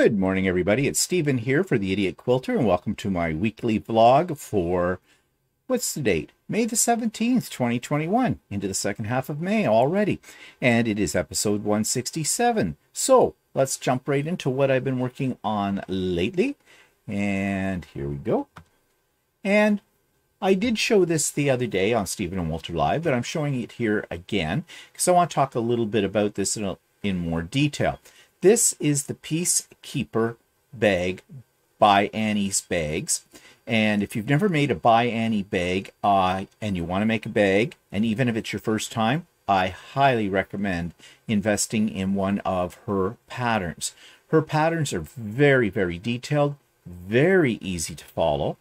Good morning, everybody. It's Stephen here for the Idiot Quilter, and welcome to my weekly vlog for, what's the date? May the 17th, 2021, into the second half of May already. And it is episode 167. So let's jump right into what I've been working on lately. And here we go. And I did show this the other day on Stephen and Walter Live, but I'm showing it here again because I want to talk a little bit about this in more detail. This is the Peacekeeper Bag by Annie's Bags. And if you've never made a by Annie bag and you want to make a bag, and even if it's your first time, I highly recommend investing in one of her patterns. Her patterns are very, very detailed, very easy to follow.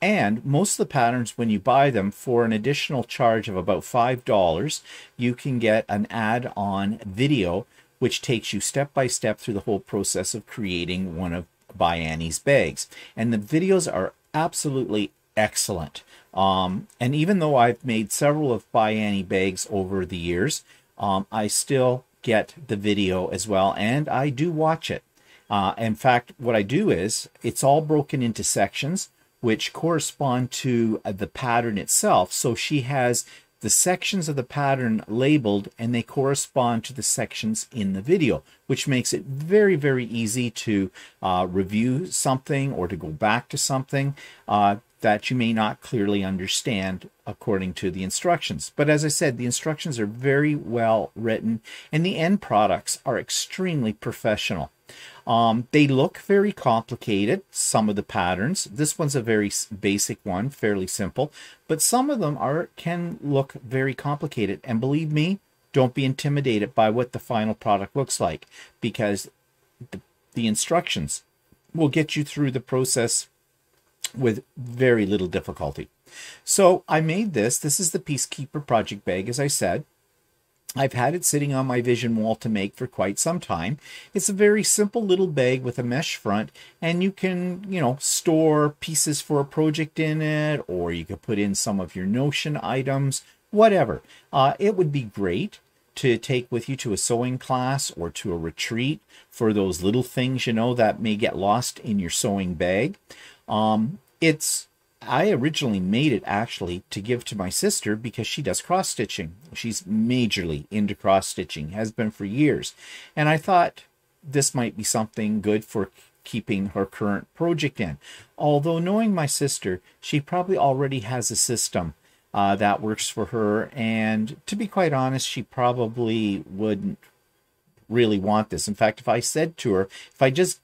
And most of the patterns, when you buy them for an additional charge of about $5, you can get an add-on video which takes you step by step through the whole process of creating one of by Annie's bags. And the videos are absolutely excellent. And even though I've made several of by Annie bags over the years, I still get the video as well, and I do watch it. In fact, what I do is it's all broken into sections which correspond to the pattern itself. So she has the sections of the pattern labeled, and they correspond to the sections in the video, which makes it very, very easy to review something or to go back to something that you may not clearly understand according to the instructions. But as I said, the instructions are very well written, and the end products are extremely professional. They look very complicated, some of the patterns. This one's a very basic one, fairly simple, but some of them can look very complicated. And believe me, don't be intimidated by what the final product looks like, because the instructions will get you through the process with very little difficulty. So I made this. This is the Peacekeeper Project Bag, as I said. I've had it sitting on my vision wall to make for quite some time. It's a very simple little bag with a mesh front, and you can, store pieces for a project in it, or you could put in some of your Notion items, whatever. It would be great to take with you to a sewing class or to a retreat for those little things, that may get lost in your sewing bag. I originally made it actually to give to my sister because she does cross stitching. She's majorly into cross stitching, has been for years. And I thought this might be something good for keeping her current project in. Although knowing my sister, she probably already has a system that works for her. And to be quite honest, she probably wouldn't really want this. In fact, if I said to her, if I just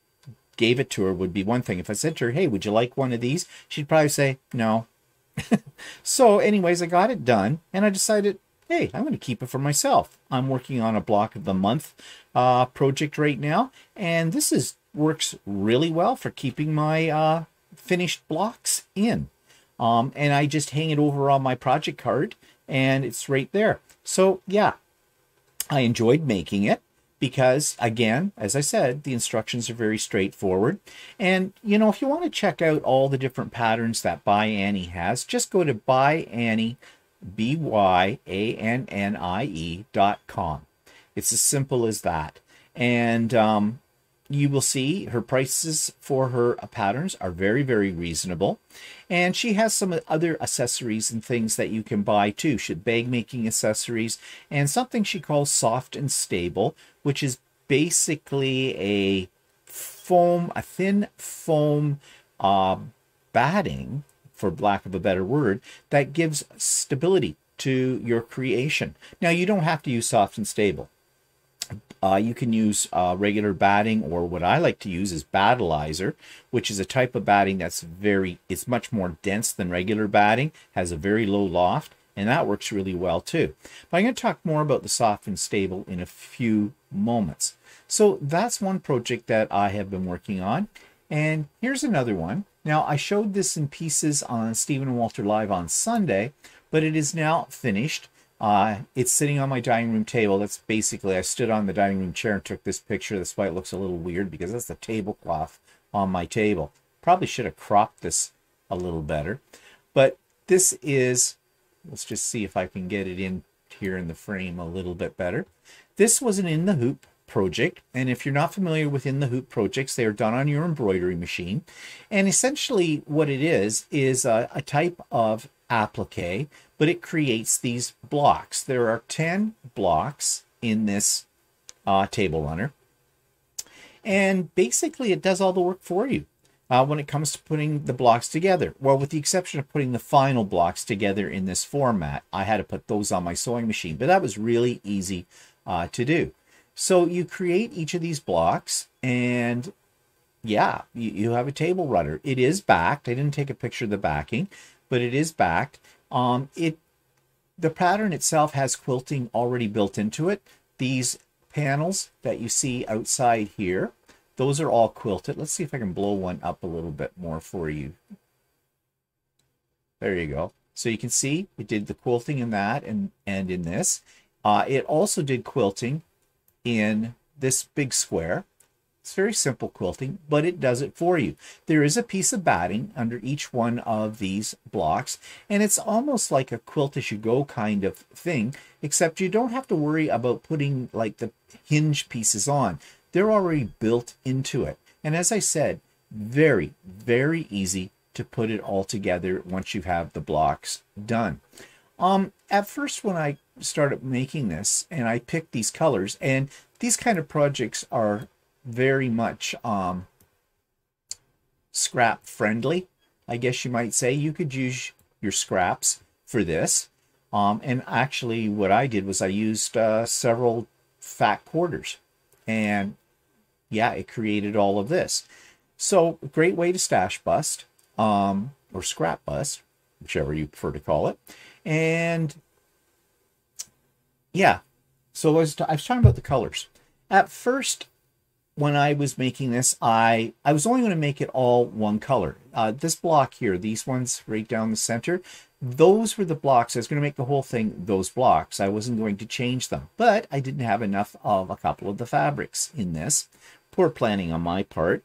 gave it to her would be one thing. If I said to her, hey, would you like one of these? She'd probably say no. So anyways, I got it done, and I decided, hey, I'm going to keep it for myself. I'm working on a block of the month project right now, and this works really well for keeping my finished blocks in. And I just hang it over on my project card, and it's right there. So yeah, I enjoyed making it, because, again, as I said, the instructions are very straightforward. And, if you want to check out all the different patterns that By Annie has, just go to byannie, BYANNIE.com. It's as simple as that. And you will see her prices for her patterns are very, very reasonable. And she has some other accessories and things that you can buy too. She had bag making accessories and something she calls soft and stable, which is basically a thin foam batting, for lack of a better word, that gives stability to your creation. Now, you don't have to use soft and stable. You can use regular batting, or what I like to use is battleizer, which is a type of batting it's much more dense than regular batting, has a very low loft, and that works really well too. But I'm going to talk more about the soft and stable in a few moments. So that's one project that I have been working on, and here's another one. Now, I showed this in pieces on Stephen and Walter Live on Sunday, but it is now finished. It's sitting on my dining room table. That's basically, I stood on the dining room chair and took this picture. That's why it looks a little weird, because that's the tablecloth on my table. Probably should have cropped this a little better. But this is, let's just see if I can get it in here in the frame a little bit better. This was an In the Hoop project. And if you're not familiar with In the Hoop projects, they are done on your embroidery machine. And essentially what it is a type of applique, but it creates these blocks. There are 10 blocks in this table runner. And basically it does all the work for you when it comes to putting the blocks together. Well, with the exception of putting the final blocks together in this format, I had to put those on my sewing machine, but that was really easy to do. So you create each of these blocks, and yeah, you have a table runner. It is backed. I didn't take a picture of the backing, but it is backed. The pattern itself has quilting already built into it. These panels that you see outside here, those are all quilted. Let's see if I can blow one up a little bit more for you. There you go. So you can see it did the quilting in that and in this. It also did quilting in this big square. It's very simple quilting, but it does it for you. There is a piece of batting under each one of these blocks, and it's almost like a quilt as you go kind of thing, except you don't have to worry about putting like the hinge pieces on. They're already built into it. And as I said, very, very easy to put it all together once you have the blocks done. At first when I started making this and I picked these colors, and these kind of projects are very much scrap friendly, I guess you might say. You could use your scraps for this. And actually what I did was I used several fat quarters, and yeah, it created all of this. So a great way to stash bust or scrap bust, whichever you prefer to call it. And yeah, so I was talking about the colors. At first, when I was making this, I was only going to make it all one color. This block here, these ones right down the center, those were the blocks. I was going to make the whole thing those blocks. I wasn't going to change them, but I didn't have enough of a couple of the fabrics in this. Poor planning on my part.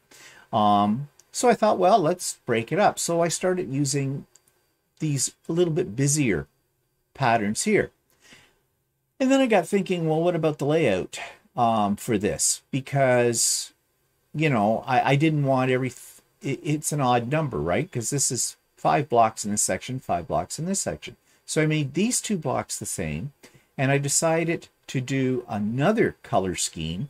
So I thought, well, let's break it up. So I started using these a little bit busier patterns here. And then I got thinking, well, what about the layout for this? Because, you know, I didn't want it's an odd number, right? Because this is 5 blocks in this section, 5 blocks in this section. So I made these 2 blocks the same, and I decided to do another color scheme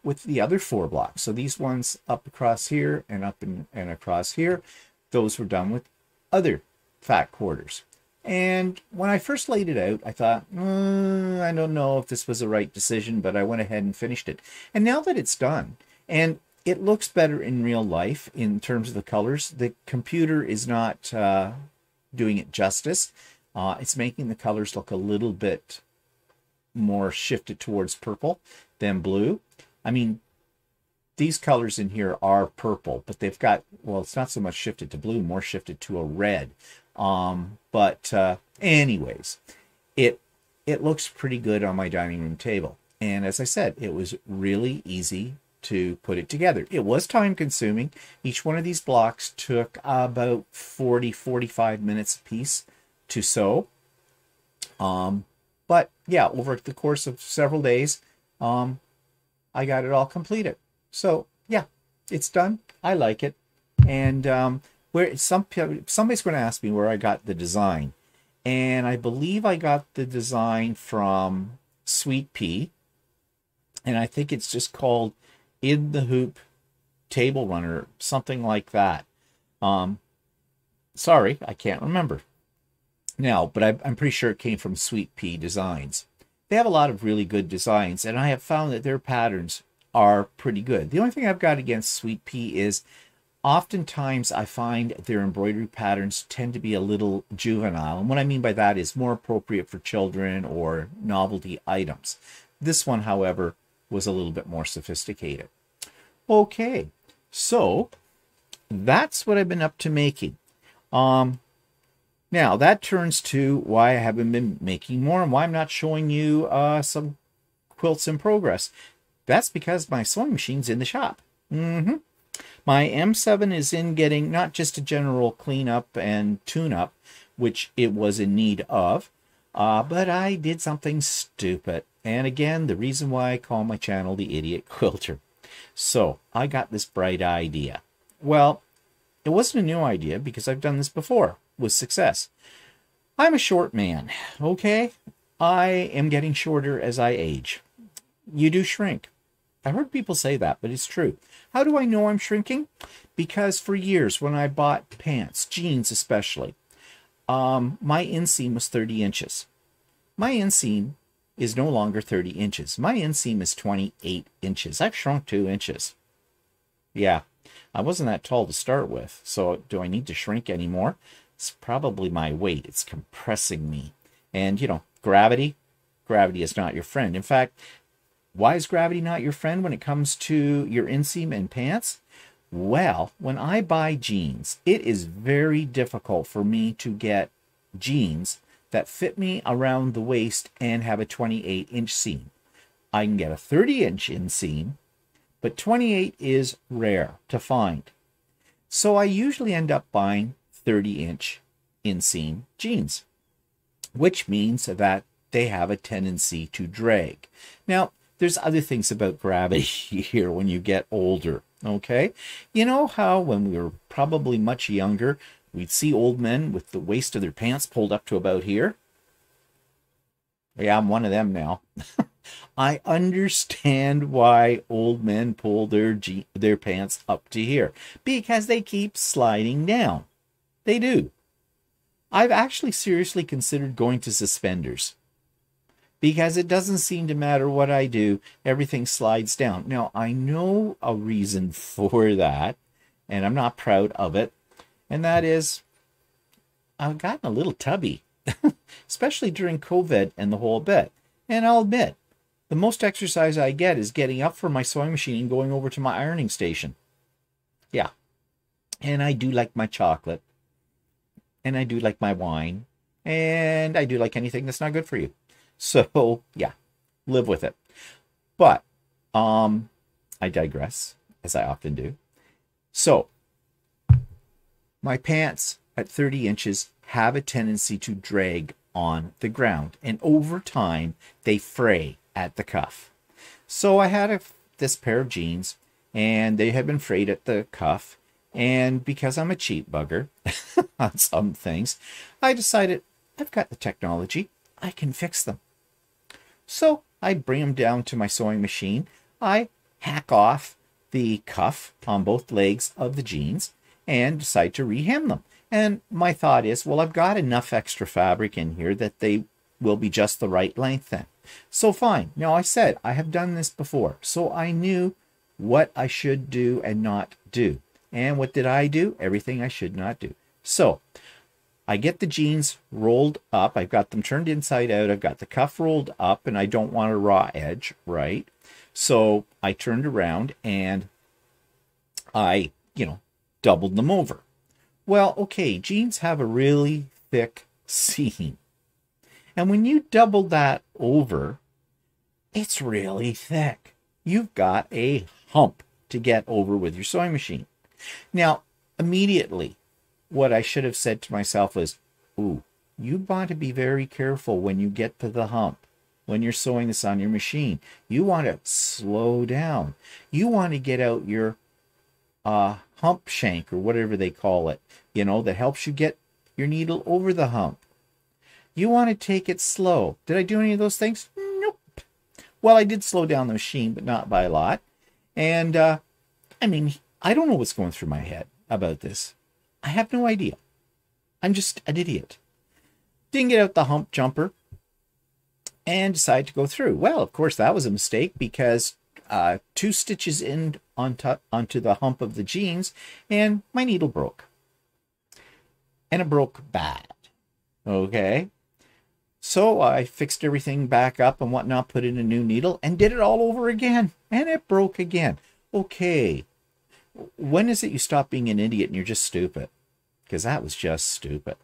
with the other 4 blocks. So these ones up across here and up and across here, those were done with other fat quarters. And when I first laid it out, I thought, I don't know if this was the right decision, but I went ahead and finished it. And now that it's done, and it looks better in real life in terms of the colors, the computer is not doing it justice. It's making the colors look a little bit more shifted towards purple than blue. I mean, these colors in here are purple, but they've got, well, it's not so much shifted to blue, more shifted to a red. Anyways, it looks pretty good on my dining room table. And as I said, it was really easy to put it together. It was time consuming. Each one of these blocks took about 40-45 minutes a piece to sew. But yeah, over the course of several days, I got it all completed. So yeah, it's done. I like it. And where somebody's going to ask me where I got the design, and I believe I got the design from Sweet Pea, and I think it's just called In the Hoop Table Runner, something like that. Sorry, I can't remember now, but I'm pretty sure it came from Sweet Pea Designs. They have a lot of really good designs, and I have found that their patterns are pretty good. The only thing I've got against Sweet Pea is oftentimes I find their embroidery patterns tend to be a little juvenile. And what I mean by that is more appropriate for children or novelty items. This one, however, was a little bit more sophisticated. Okay, so that's what I've been up to making. Now that turns to why I haven't been making more and why I'm not showing you some quilts in progress. That's because my sewing machine's in the shop. My M7 is in getting not just a general cleanup and tune-up, which it was in need of, But I did something stupid. And again, the reason why I call my channel the Idiot Quilter. So I got this bright idea. Well, it wasn't a new idea because I've done this before with success. I'm a short man, okay? I am getting shorter as I age. You do shrink. I heard people say that, but it's true. How do I know I'm shrinking? Because for years when I bought pants, jeans especially, my inseam was 30 inches. My inseam is no longer 30 inches. My inseam is 28 inches. I've shrunk 2 inches. Yeah, I wasn't that tall to start with, so do I need to shrink anymore? It's probably my weight. It's compressing me. And, you know, gravity is not your friend. In fact, why is gravity not your friend when it comes to your inseam and pants? Well, when I buy jeans, it is very difficult for me to get jeans that fit me around the waist and have a 28-inch seam. I can get a 30-inch inseam, but 28 is rare to find. So I usually end up buying 30-inch inseam jeans, which means that they have a tendency to drag. Now, there's other things about gravity here when you get older, okay? You know how when we were probably much younger, we'd see old men with the waist of their pants pulled up to about here? Yeah, I'm one of them now. I understand why old men pull their pants up to here, because they keep sliding down. They do. I've actually seriously considered going to suspenders, because it doesn't seem to matter what I do, everything slides down. Now, I know a reason for that, and I'm not proud of it, and that is I've gotten a little tubby, especially during COVID and the whole bit. And I'll admit, the most exercise I get is getting up from my sewing machine and going over to my ironing station. Yeah. And I do like my chocolate, and I do like my wine, and I do like anything that's not good for you. So, yeah, live with it. But, I digress, as I often do. So, my pants at 30 inches have a tendency to drag on the ground, and over time, they fray at the cuff. So I had this pair of jeans, and they had been frayed at the cuff, and because I'm a cheap bugger on some things, I decided I've got the technology, I can fix them. So I bring them down to my sewing machine. I hack off the cuff on both legs of the jeans and decide to rehem them. And my thought is, well, I've got enough extra fabric in here that they will be just the right length then. So fine. Now I said I have done this before, so I knew what I should do and not do. And what did I do? Everything I should not do. So I get the jeans rolled up. I've got them turned inside out. I've got the cuff rolled up, and I don't want a raw edge, right? So I turned around and I, doubled them over. Well, okay, jeans have a really thick seam. And when you double that over, it's really thick. You've got a hump to get over with your sewing machine. Now, immediately, what I should have said to myself was, ooh, you want to be very careful when you get to the hump, when you're sewing this on your machine. You want to slow down. You want to get out your hump shank, or whatever they call it, that helps you get your needle over the hump. You want to take it slow. Did I do any of those things? Nope. Well, I did slow down the machine, but not by a lot. And, I don't know what's going through my head about this. I have no idea. I'm just an idiot. Didn't get out the hump jumper and decided to go through. Well, of course, that was a mistake, because 2 stitches in onto the hump of the jeans, and my needle broke. And it broke bad. Okay? So I fixed everything back up and whatnot, put in a new needle, and did it all over again. And it broke again. Okay. When is it you stop being an idiot and you're just stupid? Because that was just stupid.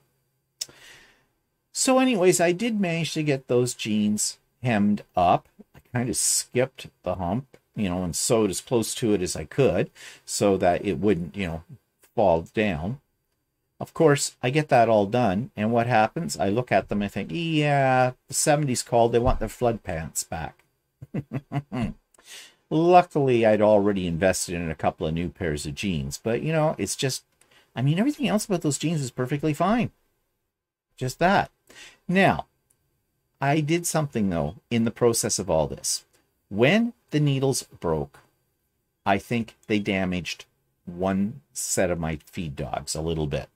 So anyways, I did manage to get those jeans hemmed up. I kind of skipped the hump, and sewed as close to it as I could so that it wouldn't, fall down. Of course, I get that all done, and what happens? I look at them and think, yeah, the 70s called, they want their flood pants back. Luckily, I'd already invested in a couple of new pairs of jeans, but you know, it's just, I mean, everything else about those jeans is perfectly fine. Just that. Now, I did something though in the process of all this. When the needles broke, I think they damaged one set of my feed dogs a little bit.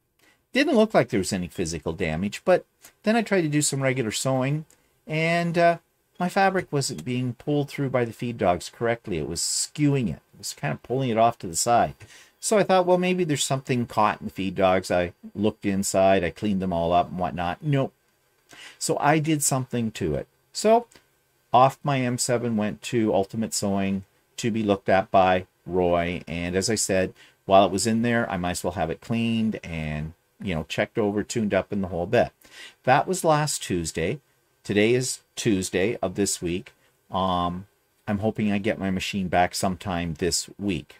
Didn't look like there was any physical damage, but then I tried to do some regular sewing, and my fabric wasn't being pulled through by the feed dogs correctly. It was skewing it. It was kind of pulling it off to the side. So I thought, well, maybe there's something caught in the feed dogs. I looked inside. I cleaned them all up and whatnot. Nope. So I did something to it. So off my M7 went to Ultimate Sewing to be looked at by Roy. And as I said, while it was in there, I might as well have it cleaned and, you know, checked over, tuned up in the whole bit. That was last Tuesday. Today is Tuesday of this week. I'm hoping I get my machine back sometime this week.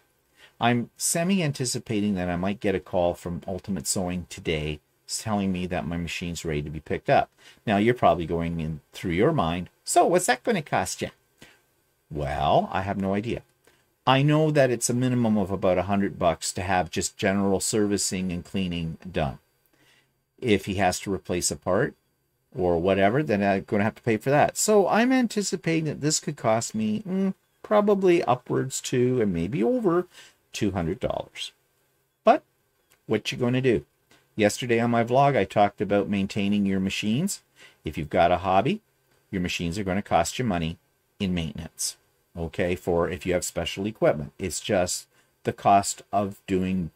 I'm semi-anticipating that I might get a call from Ultimate Sewing today telling me that my machine's ready to be picked up. Now, you're probably going in through your mind, so what's that going to cost you? Well, I have no idea. I know that it's a minimum of about $100 to have just general servicing and cleaning done. If he has to replace a part or whatever, then I'm going to have to pay for that. So I'm anticipating that this could cost me probably upwards to and maybe over $200. But what you going to do? Yesterday on my vlog, I talked about maintaining your machines. If you've got a hobby, your machines are going to cost you money in maintenance. Okay, for if you have special equipment. It's just the cost of doing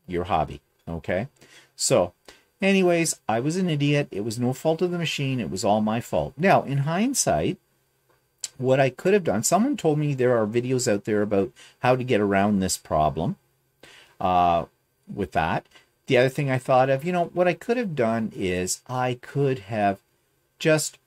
your hobby. Okay, so anyways, I was an idiot. It was no fault of the machine. It was all my fault. Now, in hindsight, what I could have done, someone told me there are videos out there about how to get around this problem with that. The other thing I thought of, you know, what I could have done is I could have just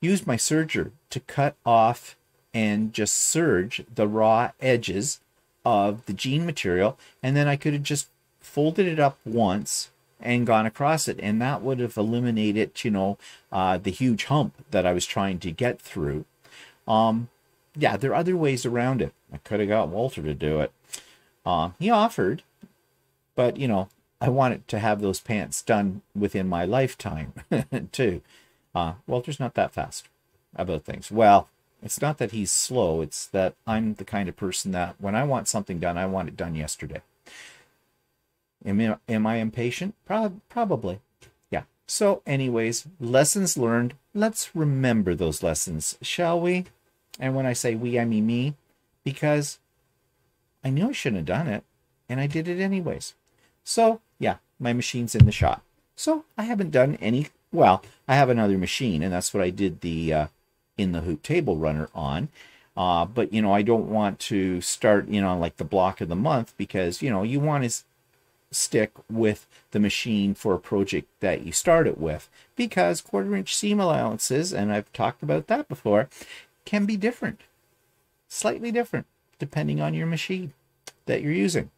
used my serger to cut off and just serge the raw edges of the jean material, and then I could have just folded it up once and gone across it, and that would have eliminated, you know, the huge hump that I was trying to get through. Yeah, there are other ways around it. I could have got Walter to do it. He offered, but, you know, I wanted to have those pants done within my lifetime, too. Walter's not that fast about things. Well, it's not that he's slow. It's that I'm the kind of person that when I want something done, I want it done yesterday. Am I impatient? Probably. Yeah. So anyways, lessons learned. Let's remember those lessons, shall we? And when I say we, I mean me, because I knew I shouldn't have done it, and I did it anyways. So yeah, my machine's in the shop. So I haven't done any, well, I have another machine, and that's what I did the in the hoop table runner on. But, you know, I don't want to start, you know, like the block of the month, because, you know, you want to stick with the machine for a project that you start it with, because 1/4-inch seam allowances, and I've talked about that before, can be different, slightly different, depending on your machine that you're using.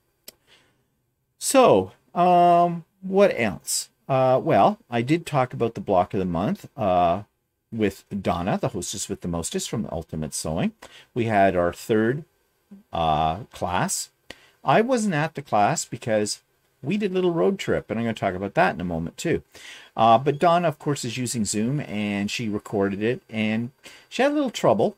So, what else? Well, I did talk about the block of the month with Donna, the hostess with the mostest from Ultimate Sewing. We had our third class. I wasn't at the class because we did a little road trip, and I'm going to talk about that in a moment too. But Donna, of course, is using Zoom, and she recorded it, and she had a little trouble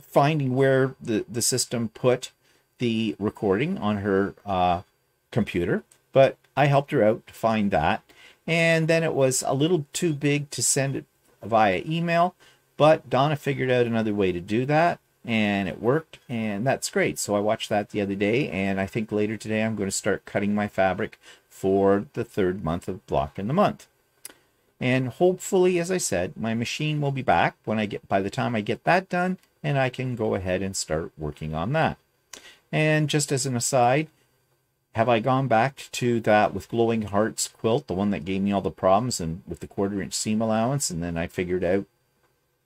finding where the system put the recording on her computer, but I helped her out to find that. And then it was a little too big to send it via email, but Donna figured out another way to do that, and it worked, and that's great. So I watched that the other day, and I think later today I'm going to start cutting my fabric for the third month of block in the month. And hopefully, as I said, my machine will be back by the time I get that done, and I can go ahead and start working on that. And just as an aside, have I gone back to that with Glowing Hearts quilt, the one that gave me all the problems, and with the 1/4-inch seam allowance, and then I figured out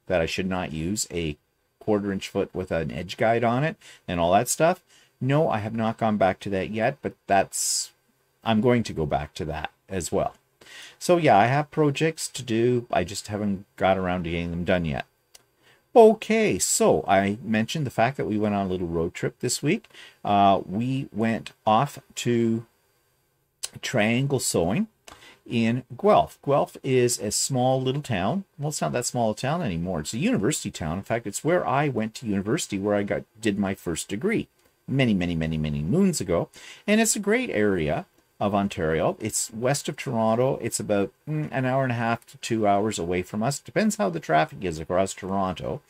that I should not use a 1/4-inch foot with an edge guide on it and all that stuff? No, I have not gone back to that yet, but that's I'm going to go back to that as well. So yeah, I have projects to do. I just haven't got around to getting them done yet. Okay, so I mentioned the fact that we went on a little road trip this week. We went off to triangle sewing in Guelph. Guelph is a small little town. Well, it's not that small a town anymore. It's a university town. In fact, it's where I went to university, where I did my first degree many moons ago. And it's a great area of Ontario. It's west of Toronto. It's about an hour and a half to 2 hours away from us. Depends how the traffic is across Toronto,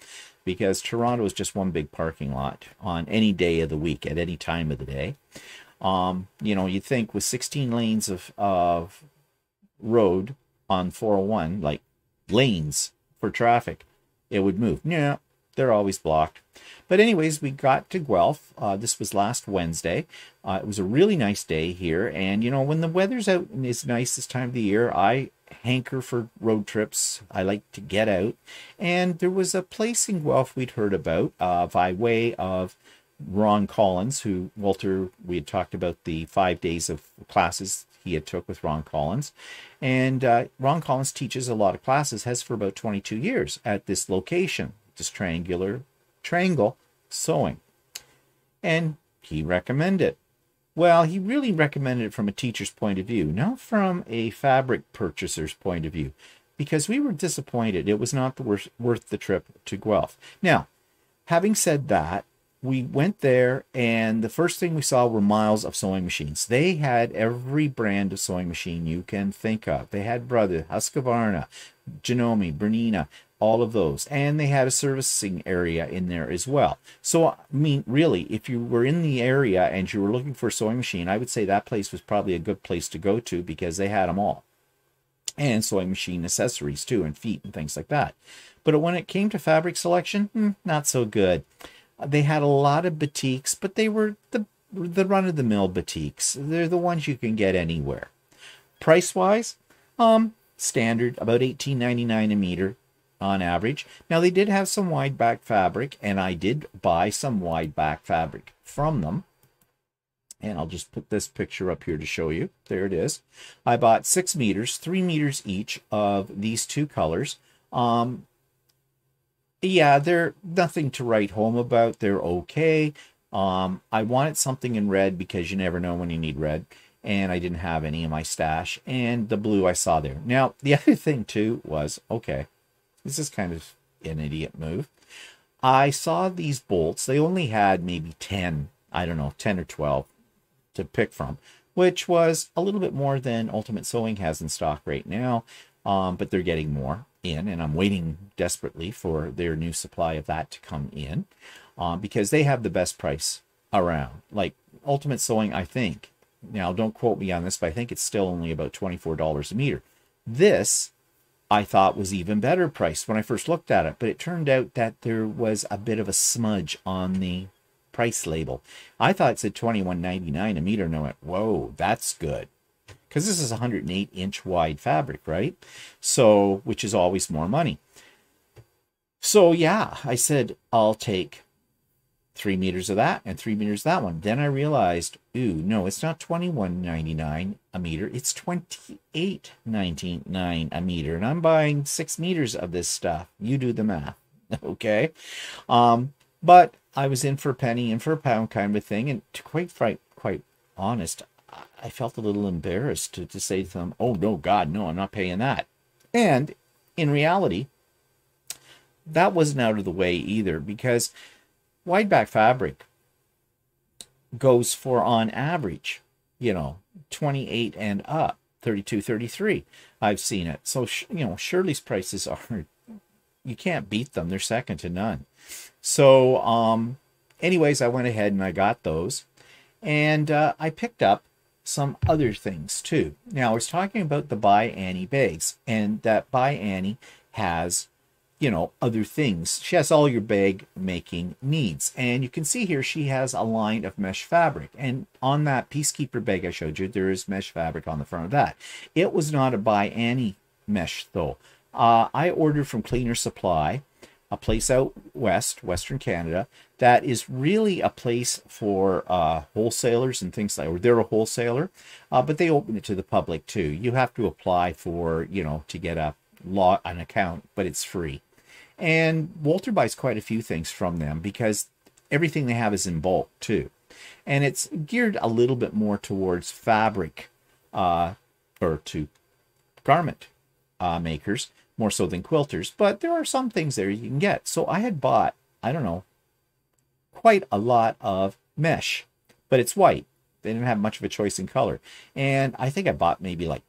because Toronto is just one big parking lot on any day of the week, at any time of the day. You know, you'd think with 16 lanes of road on 401, like lanes for traffic, it would move. Yeah, they're always blocked. But anyways, we got to Guelph. This was last Wednesday. It was a really nice day here. And, you know, when the weather's out and it's nice this time of the year, I hanker for road trips. I like to get out. And there was a place in Guelph we'd heard about by way of Ron Collins, who, Walter, we had talked about the 5 days of classes he had took with Ron Collins. And Ron Collins teaches a lot of classes, has for about 22 years at this location, this triangle sewing. And he recommended. Well, he really recommended it from a teacher's point of view, not from a fabric purchaser's point of view, because we were disappointed. It was not worth the trip to Guelph. Now, having said that, we went there, and the first thing we saw were miles of sewing machines. They had every brand of sewing machine you can think of. They had Brother, Husqvarna, Janome, Bernina, all of those. And they had a servicing area in there as well. So, I mean, really, if you were in the area and you were looking for a sewing machine, I would say that place was probably a good place to go to, because they had them all. And sewing machine accessories too, and feet and things like that. But when it came to fabric selection, not so good. They had a lot of boutiques, but they were the run-of-the-mill boutiques. They're the ones you can get anywhere. Price-wise, standard, about $18.99 a meter on average. Now, they did have some wide back fabric, and I did buy some wide back fabric from them. And I'll just put this picture up here to show you. There it is. I bought 6 meters, 3 meters each of these two colors. Yeah, they're nothing to write home about. They're okay. I wanted something in red, because you never know when you need red. And I didn't have any in my stash. And the blue I saw there. Now, the other thing too was, okay, this is kind of an idiot move. I saw these bolts. They only had maybe 10, I don't know, 10 or 12 to pick from, which was a little bit more than Ultimate Sewing has in stock right now. But they're getting more in, and I'm waiting desperately for their new supply of that to come in, because they have the best price around. Like Ultimate Sewing, I think, now don't quote me on this, but I think it's still only about $24 a meter. This I thought was even better priced when I first looked at it, but it turned out that there was a bit of a smudge on the price label. I thought it said $21.99 a meter, and I went, whoa, that's good. Because this is 108-inch wide fabric, right? So, which is always more money. So, yeah, I said, I'll take 3 meters of that and 3 meters of that one. Then I realized, ooh, no, it's not $21.99 a meter. It's $28.99 a meter. And I'm buying 6 meters of this stuff. You do the math, okay? But I was in for a penny, in for a pound kind of a thing. And to quite honest, I felt a little embarrassed to say to them, oh, no, God, no, I'm not paying that. And in reality, that wasn't out of the way either, because wide back fabric goes for, on average, 28 and up, 32, 33. I've seen it. So, Shirley's prices are, you can't beat them. They're second to none. So, anyways, I went ahead and I got those. And I picked up some other things too. Now, I was talking about the By Annie bags, and that By Annie has, other things. She has all your bag making needs. And you can see here she has a line of mesh fabric. And on that Peacekeeper bag I showed you, there is mesh fabric on the front of that. It was not a By Annie mesh though. I ordered from Cleaner Supply, a place out west, Western Canada, that is really a place for wholesalers and things like that. They're a wholesaler, but they open it to the public too. You have to apply for, to get an account, but it's free. And Walter buys quite a few things from them because everything they have is in bulk too. And it's geared a little bit more towards fabric or to garment makers, more so than quilters. But there are some things there you can get. So I had bought, I don't know, quite a lot of mesh, but it's white. They didn't have much of a choice in color. And I think I bought maybe like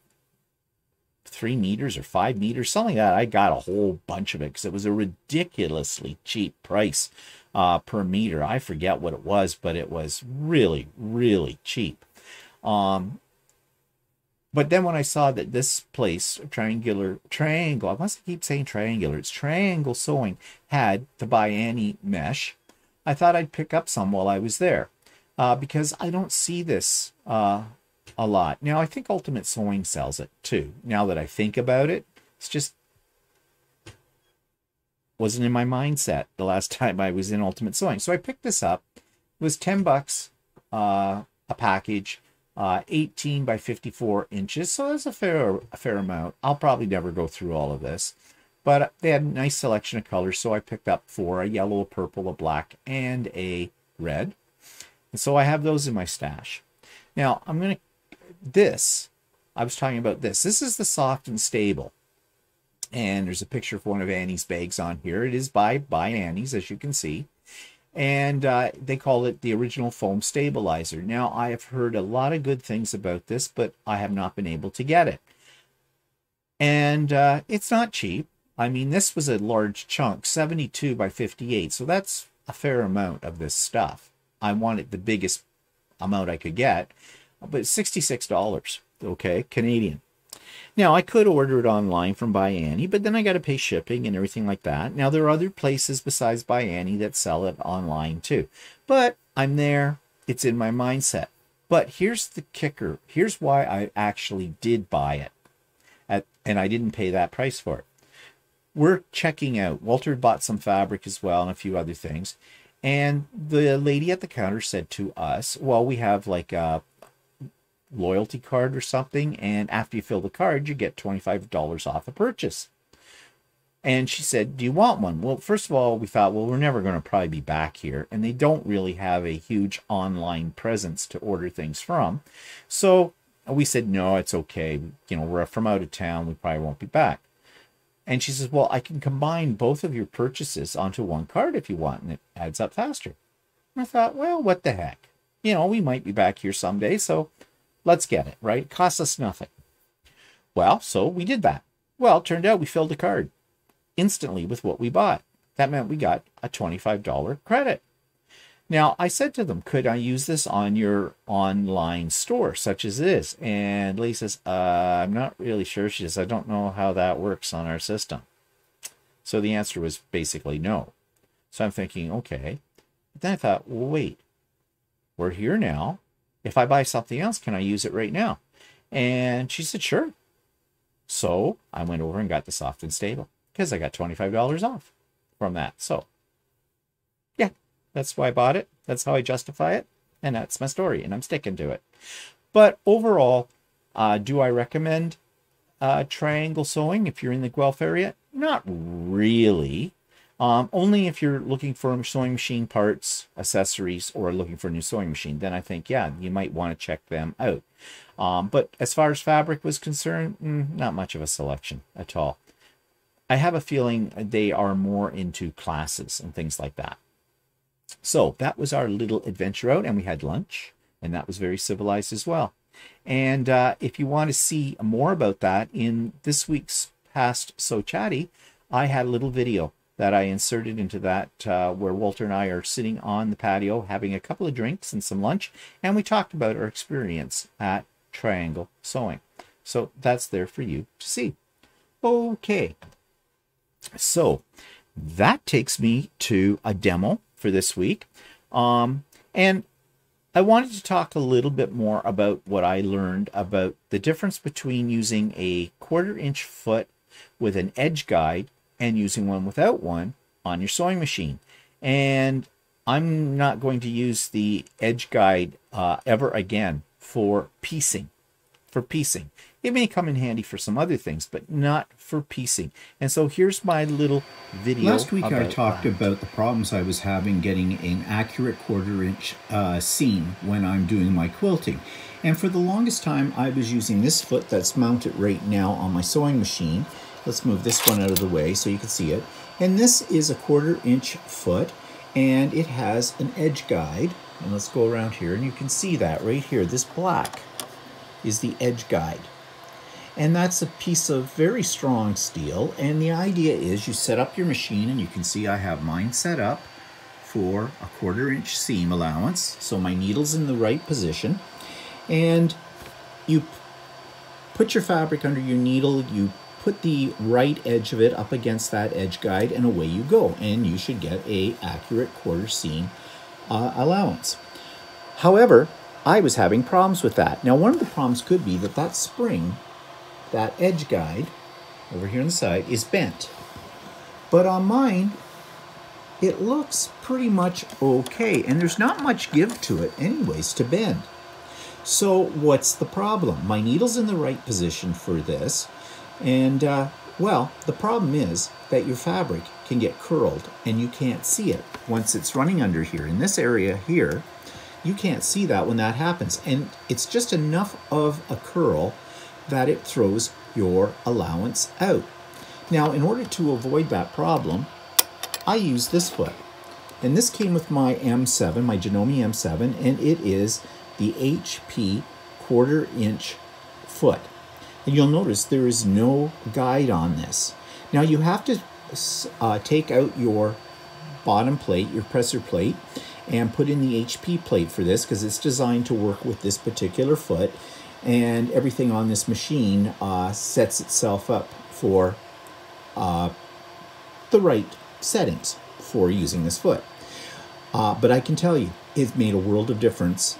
3 meters or 5 meters, something like that. I got a whole bunch of it because it was a ridiculously cheap price per meter. I forget what it was, but it was really, really cheap. But then when I saw that this place, Triangle, I must keep saying triangular, it's Triangle Sewing, had the By Annie mesh, I thought I'd pick up some while I was there because I don't see this a lot. Now, I think Ultimate Sewing sells it too. Now that I think about it, it's just wasn't in my mindset the last time I was in Ultimate Sewing. So I picked this up. It was $10 a package. 18 by 54 inches, so that's a fair amount. I'll probably never go through all of this, but they had a nice selection of colors, so I picked up 4, a yellow, a purple, a black, and a red. And so I have those in my stash. Now, I was talking about this. This is the Soft and Stable. And there's a picture of one of Annie's bags on here. It is by Annie's, as you can see. And they call it the original foam stabilizer. Now, I have heard a lot of good things about this, but I have not been able to get it. And it's not cheap. I mean, this was a large chunk, 72 by 58. So that's a fair amount of this stuff. I wanted the biggest amount I could get, but it's $66, okay, Canadian. Now, I could order it online from By Annie, but then I got to pay shipping and everything like that. Now, there are other places besides By Annie that sell it online too. But I'm there. It's in my mindset. But here's the kicker. Here's why I actually did buy it. And I didn't pay that price for it. We're checking out. Walter bought some fabric as well and a few other things. And the lady at the counter said to us, well, we have like a loyalty card or something, and after you fill the card you get $25 off a purchase. And she said, do you want one? Well, first of all, we thought, well, we're never going to probably be back here, and they don't really have a huge online presence to order things from. So we said, no, it's okay, we're from out of town, we probably won't be back. And she says, well, I can combine both of your purchases onto one card if you want, and it adds up faster. And I thought, well, what the heck, we might be back here someday, so let's get it, right? It costs us nothing. Well, so we did that. Well, it turned out we filled a card instantly with what we bought. That meant we got a $25 credit. Now, I said to them, could I use this on your online store, such as this? And Lee says, I'm not really sure. She says, I don't know how that works on our system. So the answer was basically no. So I'm thinking, okay. But then I thought, well, wait, we're here now. If I buy something else, can I use it right now? And she said, sure. So I went over and got the Soft and Stable because I got $25 off from that. So yeah, that's why I bought it. That's how I justify it. And that's my story, and I'm sticking to it. But overall, do I recommend Triangle Sewing if you're in the Guelph area? Not really. Only if you're looking for sewing machine parts, accessories, or looking for a new sewing machine, then I think, yeah, you might want to check them out. But as far as fabric was concerned, not much of a selection at all. I have a feeling they are more into classes and things like that. So that was our little adventure out, and we had lunch, and that was very civilized as well. And if you want to see more about that in this week's Past So Chatty, I had a little video that I inserted into that where Walter and I are sitting on the patio having a couple of drinks and some lunch, and we talked about our experience at Triangle Sewing. So that's there for you to see. Okay, so that takes me to a demo for this week, and I wanted to talk a little bit more about what I learned about the difference between using a 1/4 inch foot with an edge guide and using one without one on your sewing machine. And I'm not going to use the edge guide ever again for piecing. It may come in handy for some other things, but not for piecing. And so here's my little video. Last week I talked about the problems I was having getting an accurate 1/4 inch seam when I'm doing my quilting. And for the longest time I was using this foot that's mounted right now on my sewing machine. Let's move this one out of the way so you can see it. And this is a 1/4 inch foot, and it has an edge guide. And let's go around here and you can see that right here. This black is the edge guide. And that's a piece of very strong steel. And the idea is you set up your machine, and you can see I have mine set up for a 1/4 inch seam allowance. So my needle's in the right position. And you put your fabric under your needle, you put the right edge of it up against that edge guide, and away you go. And you should get a accurate 1/4 seam allowance. However, I was having problems with that. Now, one of the problems could be that that spring, that edge guide over here on the side, is bent. But on mine, it looks pretty much okay. And there's not much give to it anyways to bend. So what's the problem? My needle's in the right position for this. And, well, the problem is that your fabric can get curled and you can't see it once it's running under here. In this area here, you can't see that when that happens. And it's just enough of a curl that it throws your allowance out. Now, in order to avoid that problem, I use this foot. And this came with my M7, my Janome M7, and it is the HP 1/4 inch foot. And you'll notice there is no guide on this. Now, you have to take out your bottom plate, your presser plate, and put in the HP plate for this, because it's designed to work with this particular foot, and everything on this machine sets itself up for the right settings for using this foot. But I can tell you, it made a world of difference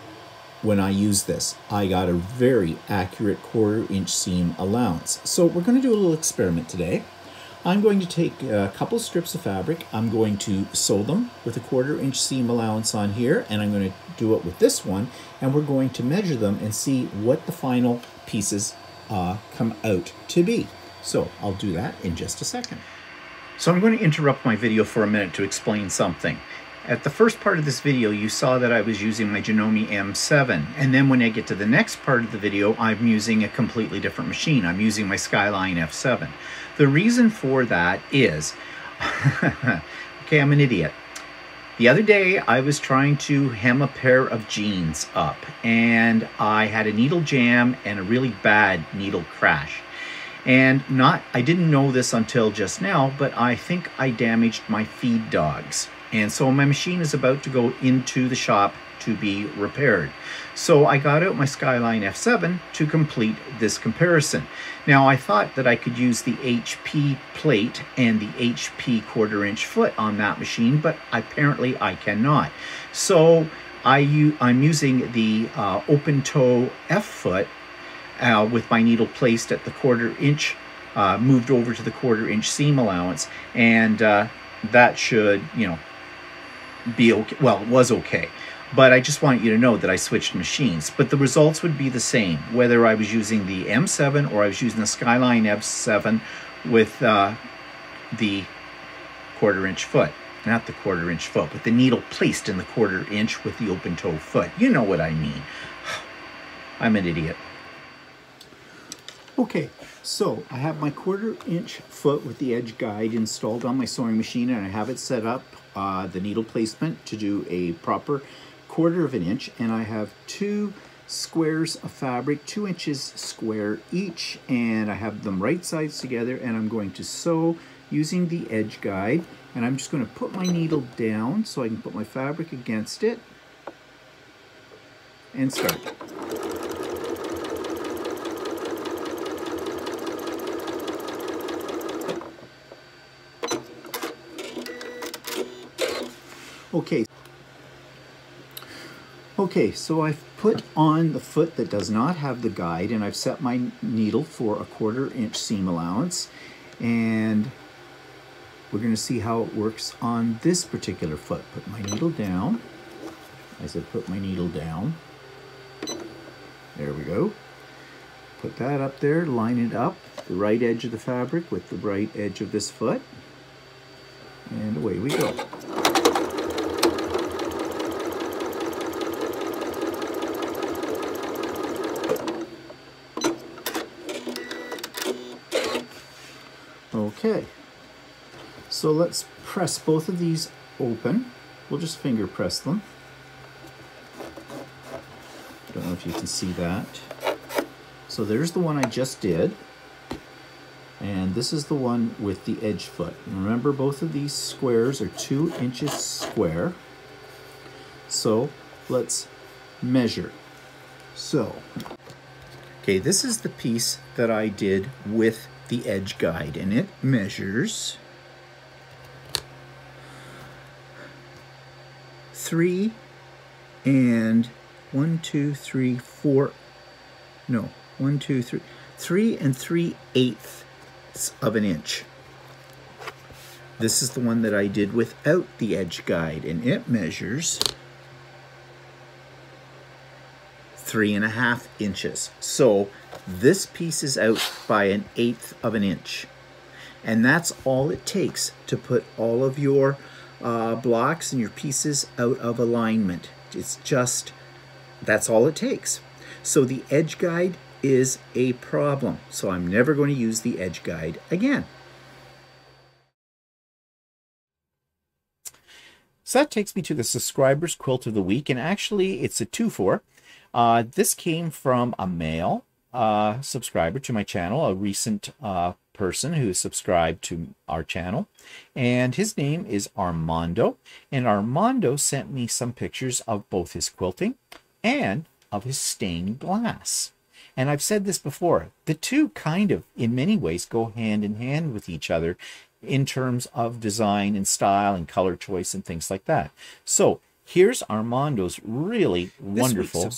when I used this. I got a very accurate 1/4 inch seam allowance. So we're going to do a little experiment today. I'm going to take a couple strips of fabric. I'm going to sew them with a 1/4 inch seam allowance on here, and I'm going to do it with this one, and we're going to measure them and see what the final pieces come out to be. So I'll do that in just a second. So I'm going to interrupt my video for a minute to explain something. At the first part of this video, you saw that I was using my Janome M7, and then when I get to the next part of the video, I'm using a completely different machine. I'm using my Skyline F7. The reason for that is, okay, I'm an idiot. The other day, I was trying to hem a pair of jeans up, and I had a needle jam and a really bad needle crash. And I didn't know this until just now, but I think I damaged my feed dogs. And so my machine is about to go into the shop to be repaired. So I got out my Skyline F7 to complete this comparison. Now, I thought that I could use the HP plate and the HP 1/4 inch foot on that machine, but apparently I cannot. So I'm using the open toe F foot with my needle placed at the 1/4 inch, moved over to the 1/4 inch seam allowance, and that should, you know, be okay. Well, it was okay. But I just want you to know that I switched machines. But the results would be the same, whether I was using the M7 or I was using the Skyline F7 with the 1/4 inch foot. Not the 1/4 inch foot, but the needle placed in the 1/4 inch with the open toe foot. You know what I mean. I'm an idiot. Okay, so I have my 1/4 inch foot with the edge guide installed on my sewing machine, and I have it set up, the needle placement, to do a proper 1/4 inch, and I have 2 squares of fabric, 2 inches square each, and I have them right sides together, and I'm going to sew using the edge guide, and I'm just going to put my needle down so I can put my fabric against it and start. Okay, so I've put on the foot that does not have the guide, and I've set my needle for a 1/4 inch seam allowance, and we're going to see how it works on this particular foot. Put my needle down. As I put my needle down, there we go. Put that up there, line it up, the right edge of the fabric with the right edge of this foot, and away we go. Okay, so let's press both of these open. We'll just finger press them. Don't know if you can see that. So there's the one I just did, and this is the one with the edge foot. And remember, both of these squares are 2 inches square. So let's measure. So, okay, this is the piece that I did with the edge guide, and it measures 3 and 1, 2, 3, 4, no, 1, 2, 3, 3 and 3/8 of an inch. This is the one that I did without the edge guide, and it measures 3.5 inches. So this piece is out by 1/8 of an inch. And that's all it takes to put all of your blocks and your pieces out of alignment. It's just, that's all it takes. So the edge guide is a problem. So I'm never going to use the edge guide again. So that takes me to the subscribers quilt of the week, and actually it's a 2-for. This came from a male subscriber to my channel, a recent person who subscribed to our channel, and his name is Armando. And Armando sent me some pictures of both his quilting and of his stained glass. And I've said this before, the two kind of, in many ways, go hand in hand with each other in terms of design and style and color choice and things like that. So here's Armando's really wonderful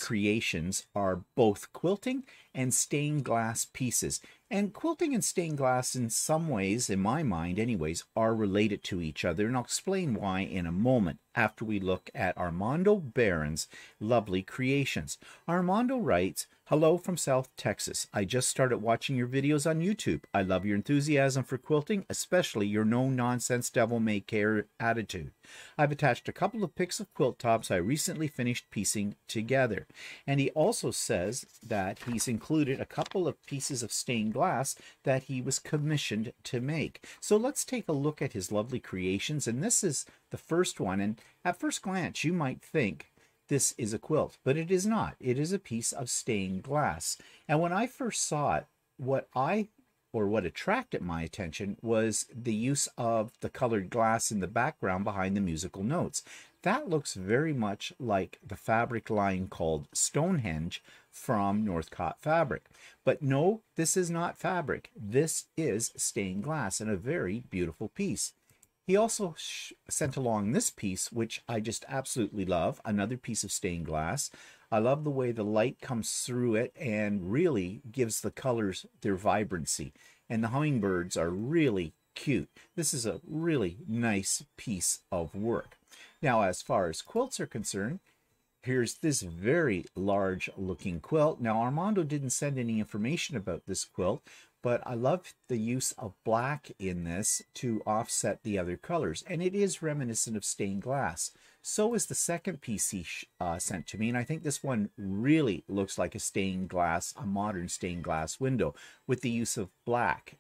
creations are both quilting and stained glass pieces. And quilting and stained glass, in some ways, in my mind anyways, are related to each other. And I'll explain why in a moment after we look at Armando Barron's lovely creations. Armando writes, "Hello from South Texas. I just started watching your videos on YouTube. I love your enthusiasm for quilting, especially your no-nonsense devil-may-care attitude. I've attached a couple of pics of quilt tops I recently finished piecing together." And he also says that he's included a couple of pieces of stained glass that he was commissioned to make. So let's take a look at his lovely creations. And this is the first one. And at first glance, you might think this is a quilt, but it is not. It is a piece of stained glass. And when I first saw it, what attracted my attention was the use of the colored glass in the background behind the musical notes. That looks very much like the fabric line called Stonehenge from Northcott fabric. But no, this is not fabric. This is stained glass, and a very beautiful piece. He also sent along this piece, which I just absolutely love, another piece of stained glass. I love the way the light comes through it and really gives the colors their vibrancy. And the hummingbirds are really cute. This is a really nice piece of work. Now, as far as quilts are concerned, here's this very large looking quilt. Now, Armando didn't send any information about this quilt, but I love the use of black in this to offset the other colors. And it is reminiscent of stained glass. So is the second piece he sent to me. And I think this one really looks like a stained glass, a modern stained glass window with the use of black,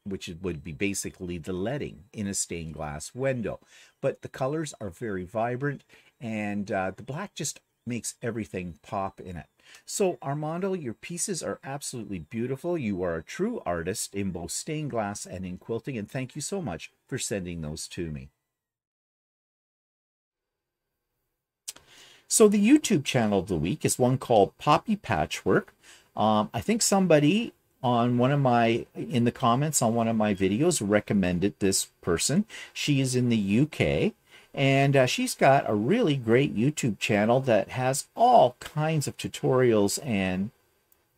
which would be basically the leading in a stained glass window. But the colors are very vibrant, and the black just makes everything pop in it. So Armando, your pieces are absolutely beautiful. You are a true artist in both stained glass and in quilting, and thank you so much for sending those to me. So the YouTube channel of the week is one called Poppy Patchwork. I think somebody on in the comments on one of my videos recommended this person. She is in the UK. And she's got a really great YouTube channel that has all kinds of tutorials. And,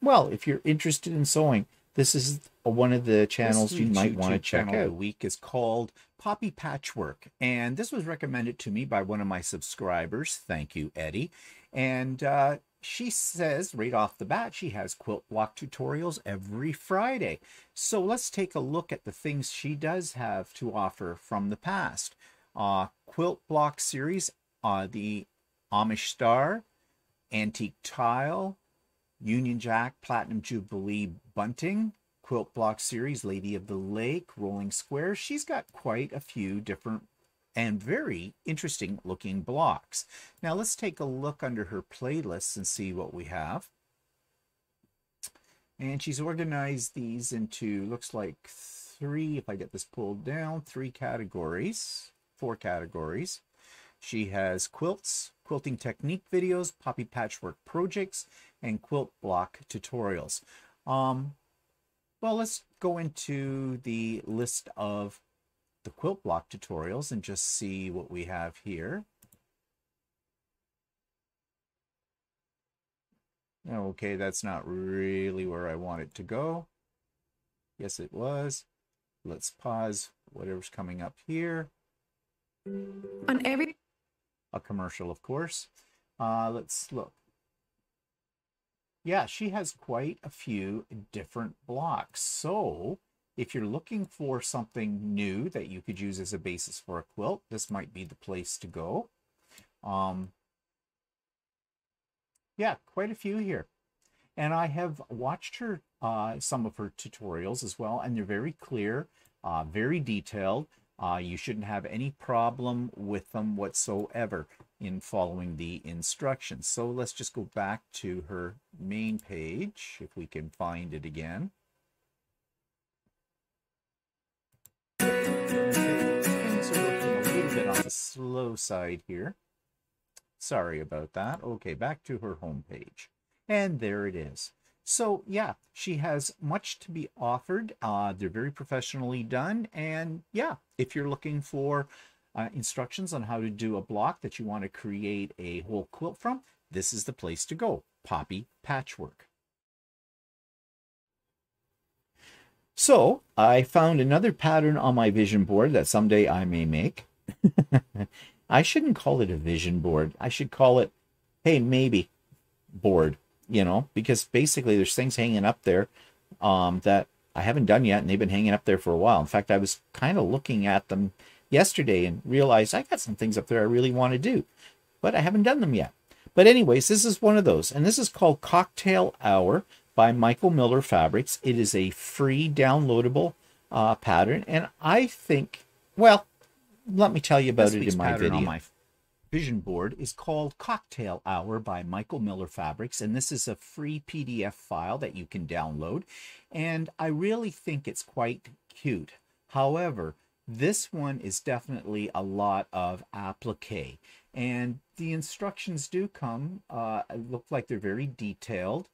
well, if you're interested in sewing, this is one of the channels you might want to check out. The week is called Poppy Patchwork, and this was recommended to me by one of my subscribers. Thank you, Eddie. And she says right off the bat she has quilt block tutorials every Friday. So let's take a look at the things she does have to offer from the past. Quilt block series, the Amish Star, Antique Tile, Union Jack Platinum Jubilee Bunting, quilt block series, Lady of the Lake, Rolling Squares. She's got quite a few different and very interesting looking blocks. Now let's take a look under her playlists and see what we have. And she's organized these into, looks like three, if I get this pulled down, four categories. She has quilts, quilting technique videos, poppy patchwork projects, and quilt block tutorials. Well, let's go into the list of the quilt block tutorials and just see what we have here. Okay, that's not really where I want it to go. Yes, it was. Let's pause whatever's coming up here. A commercial, of course. Let's look. Yeah, she has quite a few different blocks. So if you're looking for something new that you could use as a basis for a quilt, this might be the place to go. Yeah, quite a few here. And I have watched her some of her tutorials as well, and they're very clear, very detailed. You shouldn't have any problem with them whatsoever in following the instructions. So let's just go back to her main page, if we can find it again. Okay, things are looking a little bit on the slow side here. Sorry about that. Okay, back to her home page. And there it is. So yeah, she has much to be offered. They're very professionally done. And yeah, if you're looking for instructions on how to do a block that you want to create a whole quilt from, this is the place to go. Poppy Patchwork. So I found another pattern on my vision board that someday I may make. I shouldn't call it a vision board. I should call it, hey, maybe board, you know, because basically there's things hanging up there that I haven't done yet, and they've been hanging up there for a while. In fact, I was kind of looking at them yesterday and realized I got some things up there I really want to do, but I haven't done them yet. But anyways, this is one of those, and this is called Cocktail Hour by Michael Miller Fabrics. It is a free downloadable pattern, and I think, well, let me tell you about it in my video. On my vision board is called Cocktail Hour by Michael Miller Fabrics, and this is a free PDF file that you can download, and I really think it's quite cute. However, this one is definitely a lot of applique, and the instructions do come, look like they're very detailed,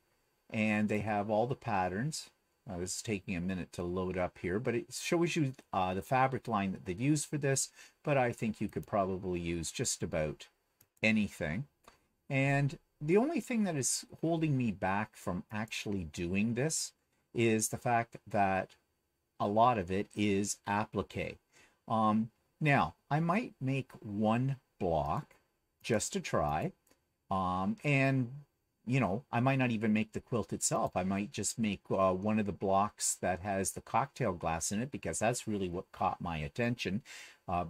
and they have all the patterns. This is taking a minute to load up here, but it shows you the fabric line that they've used for this, but I think you could probably use just about anything. And the only thing that is holding me back from actually doing this is the fact that a lot of it is applique. Now, I might make one block just to try, and you know, I might not even make the quilt itself. I might just make one of the blocks that has the cocktail glass in it, because that's really what caught my attention,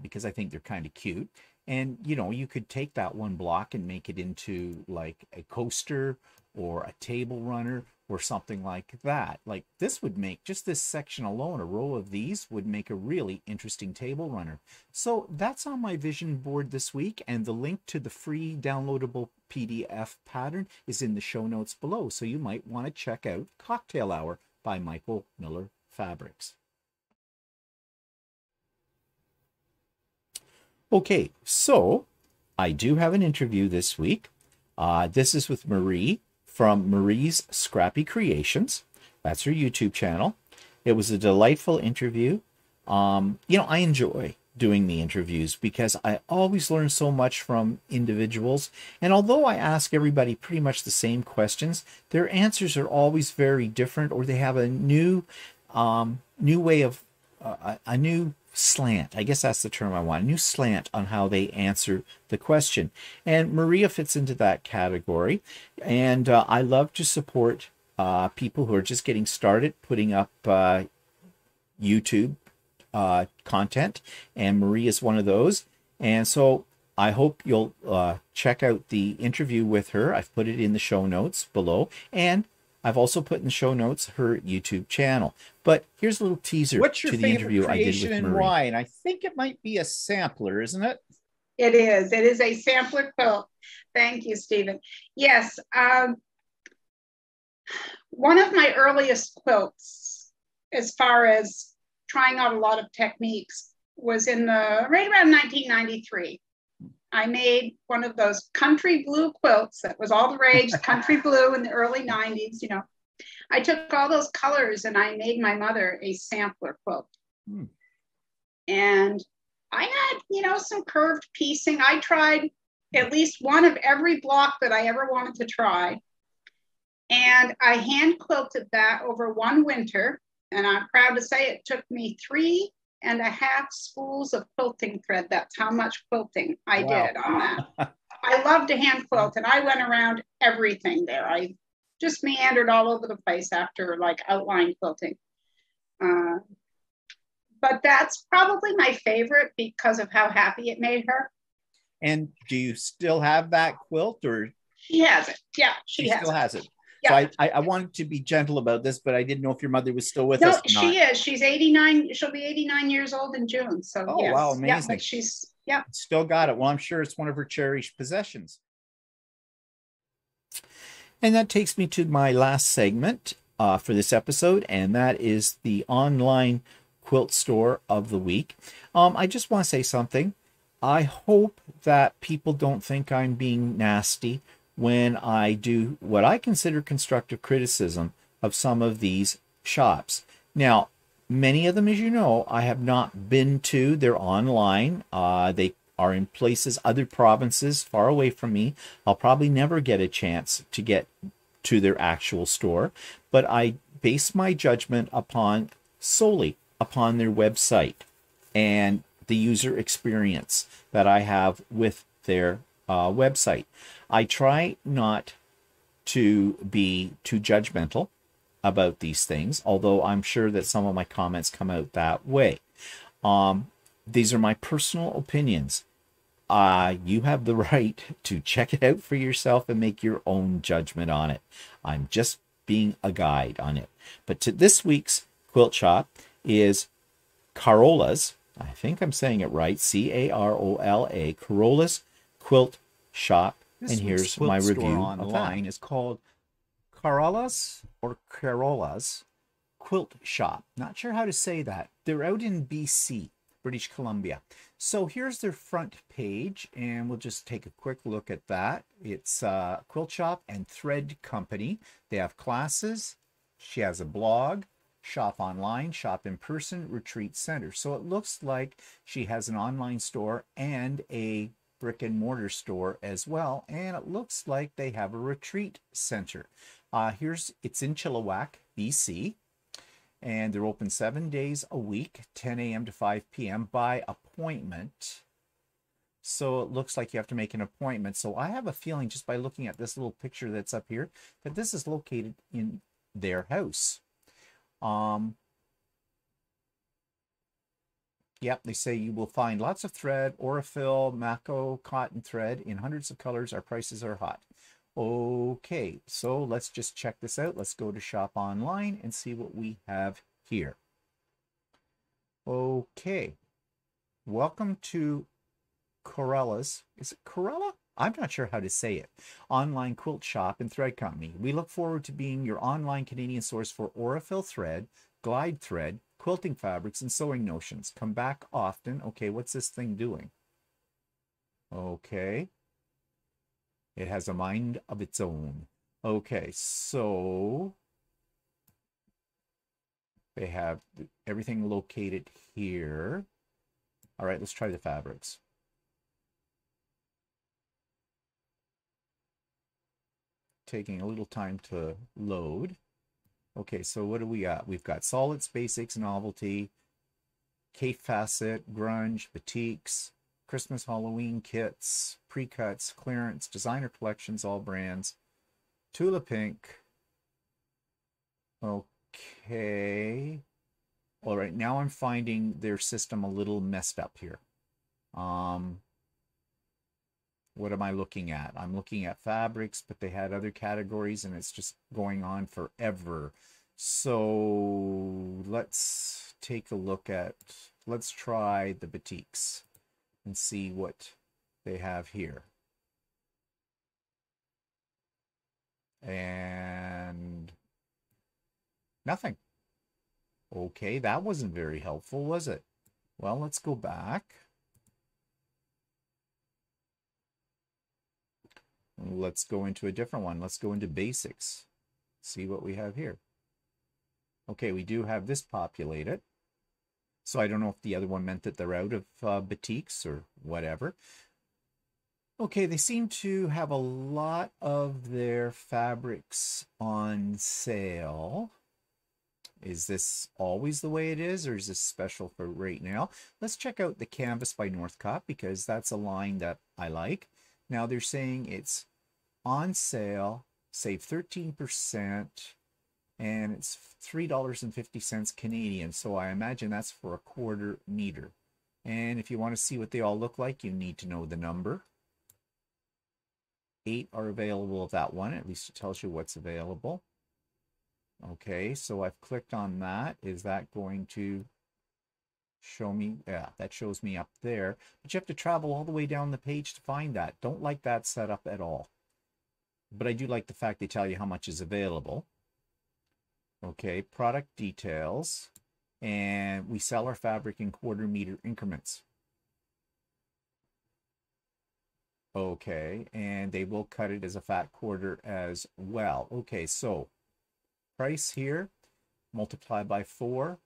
because I think they're kind of cute. And, you know, you could take that one block and make it into like a coaster or a table runner or something like that. Like this would make, just this section alone, a row of these would make a really interesting table runner. So that's on my vision board this week, and the link to the free downloadable PDF pattern is in the show notes below, so you might want to check out Cocktail Hour by Michael Miller Fabrics. Okay, so I do have an interview this week. This is with Marie from Marie's Scrappy Creations. That's her YouTube channel. It was a delightful interview. You know, I enjoy doing the interviews because I always learn so much from individuals. And although I ask everybody pretty much the same questions, their answers are always very different, or they have a new way of a new slant. I guess that's the term I want. A new slant on how they answer the question. And Maria fits into that category. And I love to support people who are just getting started putting up YouTube content, and Marie is one of those. And so I hope you'll check out the interview with her. I've put it in the show notes below, and I've also put in the show notes her YouTube channel. But here's a little teaser What's your to the favorite interview I did creation with and Marie. why? And I think it might be a sampler, isn't it? It is. It is a sampler quilt. Thank you, Stephen. Yes. One of my earliest quilts, as far as trying out a lot of techniques, was right around 1993. I made one of those country blue quilts that was all the rage, country blue in the early 90s, you know. I took all those colors and I made my mother a sampler quilt. And I had, you know, some curved piecing. I tried at least one of every block that I ever wanted to try. And I hand quilted that over one winter. And I'm proud to say it took me 3.5 spools of quilting thread. That's how much quilting I did on that. I love to hand quilt, and I went around everything there. I just meandered all over the place after like outline quilting. But that's probably my favorite because of how happy it made her. And do you still have that quilt, or? She has it. Yeah, she still has it. Yeah. So I wanted to be gentle about this, but I didn't know if your mother was still with us. No, she is. She's 89. She'll be 89 years old in June. So yes. Wow, amazing. Yeah, but she's still got it. Well, I'm sure it's one of her cherished possessions. And that takes me to my last segment for this episode, and that is the online quilt store of the week. I just want to say something. I hope that people don't think I'm being nasty when I do what I consider constructive criticism of some of these shops. Now, many of them, as you know, I have not been to. They're online. They are in places, other provinces far away from me. I'll probably never get a chance to get to their actual store, but I base my judgment solely upon their website and the user experience that I have with their website. I try not to be too judgmental about these things, although I'm sure that some of my comments come out that way. These are my personal opinions. You have the right to check it out for yourself and make your own judgment on it. I'm just being a guide on it. But to this week's quilt shop is Carola's, I think I'm saying it right, Carola, Carola's Quilt Shop. And here's my review online. It's called Carlas or Carola's Quilt Shop. Not sure how to say that. They're out in BC, British Columbia. So here's their front page, and we'll just take a quick look at that. It's a quilt shop and thread company. They have classes. She has a blog, shop online, shop in person, retreat center. So it looks like she has an online store and a brick and mortar store as well, and it looks like they have a retreat center. It's in Chilliwack, BC, and they're open 7 days a week, 10 a.m. to 5 p.m. by appointment. So it looks like you have to make an appointment. So I have a feeling, just by looking at this little picture that's up here, that this is located in their house. Yep, they say you will find lots of thread, Aurifil, Mako, cotton thread in hundreds of colors. Our prices are hot. Okay, so let's just check this out. Let's go to shop online and see what we have here. Okay, welcome to Corella's. Is it Corella? I'm not sure how to say it. Online quilt shop and thread company. We look forward to being your online Canadian source for Aurifil thread, glide thread, quilting fabrics, and sewing notions. Come back often. Okay, what's this thing doing? Okay. It has a mind of its own. Okay, so they have everything located here. All right, let's try the fabrics. Taking a little time to load. Okay, so what do we got? We've got solids, basics, novelty, cape facet, grunge, batiks, Christmas, Halloween kits, pre-cuts, clearance, designer collections, all brands, Tula Pink. Okay. All right, now I'm finding their system a little messed up here. What am I looking at? I'm looking at fabrics, but they had other categories, and it's just going on forever. So let's take a look at, let's try the batiks and see what they have here. And nothing. Okay, that wasn't very helpful, was it? Well, let's go back. Let's go into a different one. Let's go into basics. See what we have here. Okay, we do have this populated. So I don't know if the other one meant that they're out of batiks or whatever. Okay, they seem to have a lot of their fabrics on sale. Is this always the way it is, or is this special for right now? Let's check out the Canvas by Northcott, because that's a line that I like. Now they're saying it's on sale, save 13%, and it's $3.50 Canadian. So I imagine that's for a 1/4 meter. And if you want to see what they all look like, you need to know the number. 8 are available of that one. At least it tells you what's available. Okay, so I've clicked on that. Is that going to show me? Yeah, that shows me up there. But you have to travel all the way down the page to find that. Don't like that setup at all. But I do like the fact they tell you how much is available. Okay, product details. And we sell our fabric in 1/4 meter increments. Okay, and they will cut it as a fat 1/4 as well. Okay, so price here, multiply by 4.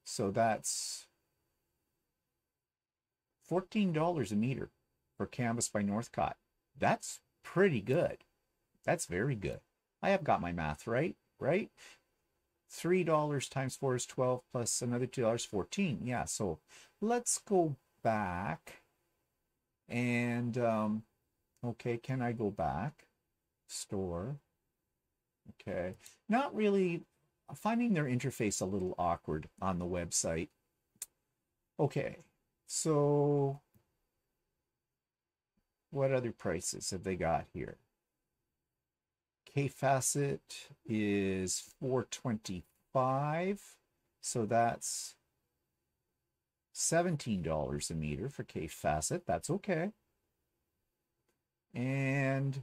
So that's $14 a meter for Canvas by Northcott. That's pretty good. That's very good. I have got my math right? $3 times 4 is 12 plus another $2, 14. Yeah, so let's go back and, okay, can I go back? Store. Okay, not really, finding their interface a little awkward on the website. Okay, so what other prices have they got here? K Facet is $4.25, so that's $17 a meter for K Facet. That's okay. And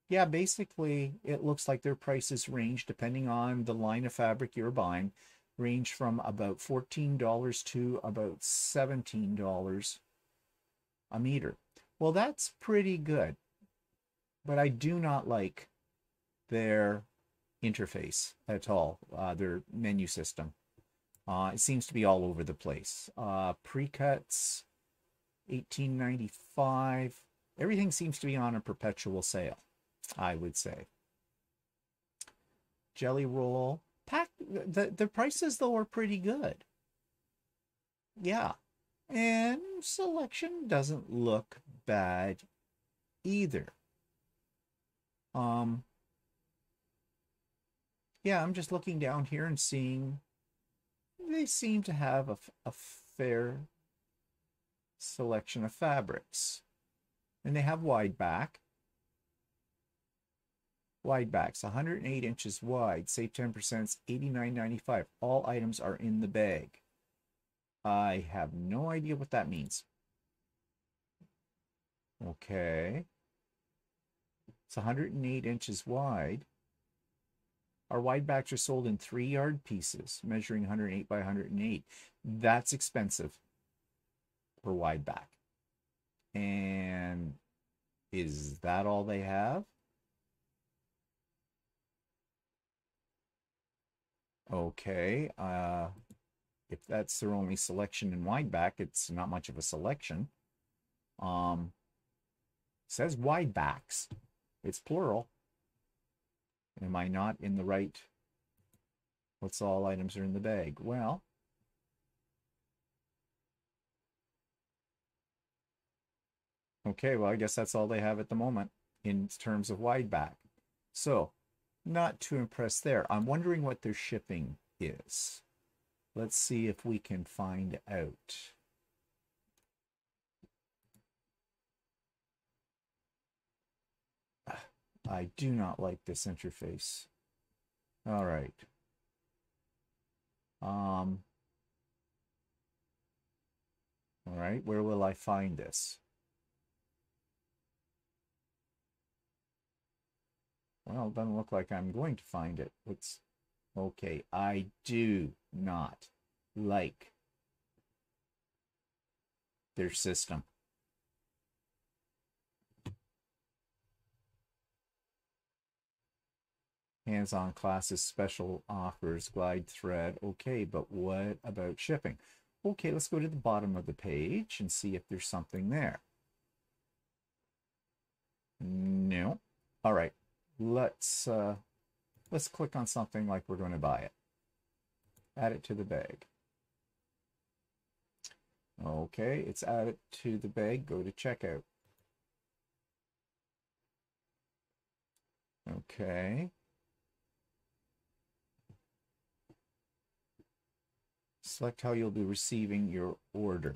yeah, basically, it looks like their prices range, depending on the line of fabric you're buying, range from about $14 to about $17 a meter. Well, that's pretty good. But I do not like their interface at all, their menu system. It seems to be all over the place. Pre-cuts, $18.95. Everything seems to be on a perpetual sale, I would say. Jelly roll. The prices, though, are pretty good. Yeah. And selection doesn't look bad either. Yeah, I'm just looking down here and seeing they seem to have a fair selection of fabrics. And they have wide back. Wide backs, 108 inches wide, save 10%, $89.95. All items are in the bag. I have no idea what that means. Okay. It's 108 inches wide. Our wide backs are sold in 3-yard pieces, measuring 108 by 108. That's expensive for wide back. And is that all they have? Okay. if that's their only selection in wide back, it's not much of a selection. It says wide backs. It's plural. Am I not in the right? What's all items are in the bag? Well, okay, well, I guess that's all they have at the moment in terms of wide back. So, not too impressed there. I'm wondering what their shipping is. Let's see if we can find out. I do not like this interface. All right. All right, where will I find this? Well, it doesn't look like I'm going to find it. It's okay. I do not like their system. Hands-on classes, special offers, glide thread. Okay, but what about shipping? Okay, let's go to the bottom of the page and see if there's something there. No. All right. Let's click on something like we're going to buy it. Add it to the bag. Okay, it's added to the bag. Go to checkout. Okay. Select how you'll be receiving your order.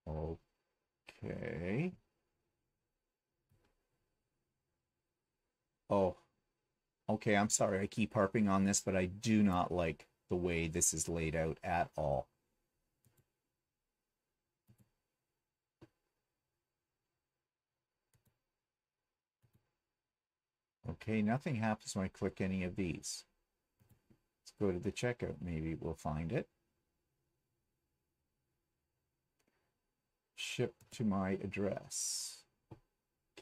Okay. Oh, okay, I'm sorry. I keep harping on this, but I do not like the way this is laid out at all. Okay, nothing happens when I click any of these. Let's go to the checkout. Maybe we'll find it. Ship to my address.